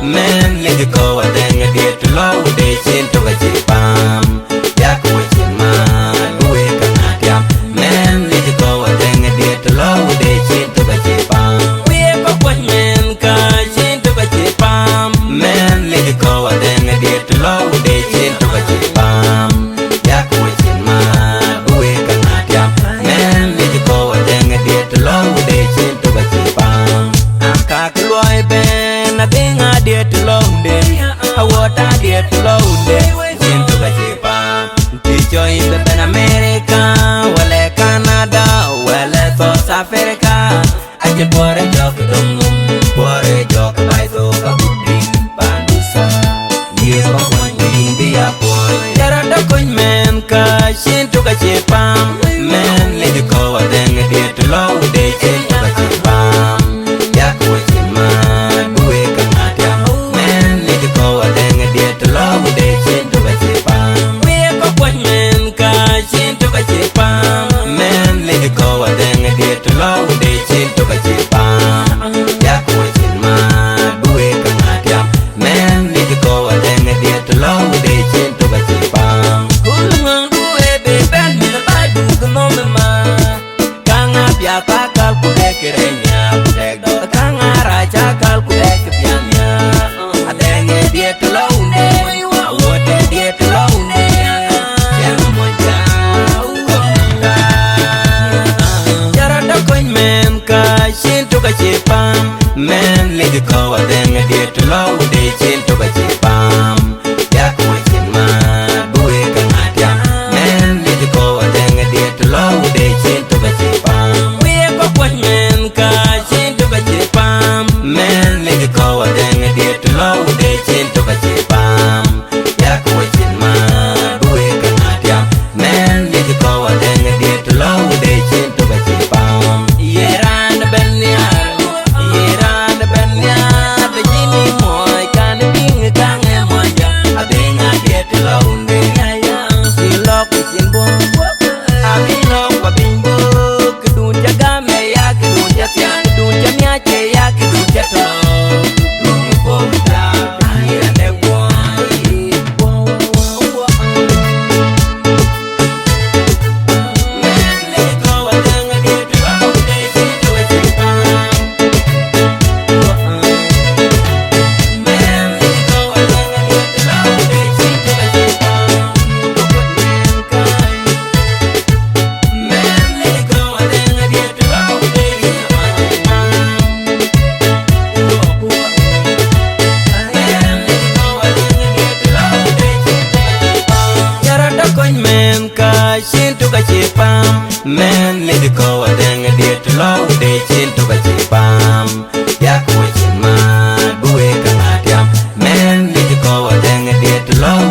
Man, let it go, I think I did to low, they seem to get it palm. Yak with your man, who we can not yam. Man, let it go, I think I did to low, they seem to get it palm. We have a point, man, cause seem to get it palm. Man, let it go, I think I did to low, they seem to get it palm. Yak with your man, who we can not yam. Man, let it go, I think I did to low, they seem to get it palm. I'm cockaloy, Ben, I think I did to low, what I did to load into the Japan. Teacher in the Pan America, well, Canada, well, South Africa. I can pour a joke, pour a joke, by so a good drink, Pandusa. Years of one being the apple. There are the coin man, cash into the Japan. Man, let it go, then I did to load into the Japan. Yak was in man, we can not yam. Man, let it go, then I did to love they seem to get it palm. We have a point man, cash into the Japan. Man, let it go, then I did to love they seem to get it palm. Yak was in man, we can not yam. Man, let it go, then I did to love they seem to get it palm. Kulung do a baby, and the Bible, come on, man. Kang up ya pakal kudek renya, kudek do kang araja kal kudek pianya. Adenge dia to londe, awote dia to londe. Yang moja, jara da coin man kashin to kachipam. Man let it go, adenge dia to londe, chin to kachipam. Yak wachin man, buwe kangatya. Man let it go, adenge dia to londe, chin to kachipam. We have a point man kashin to kachipam. Man let it go, adenge dia to londe, chin to kachipam. Yak wachin man, buwe kangatya. Man let it go, adenge dia to londe, chin to kachipam. Yeran benyar, yeran benyar, the jini moy kan bing kan moya. Abenga dia to londe, si lok wachin bo. Abino wabingo, kedun jaga me ya kedun jatya, kedun jamnya che ya kedun jatlo. Man, let it go, then I did to low, they chin to the Japan. Yak was in man, buwe kangatyam. Man, let it go, then I did to low,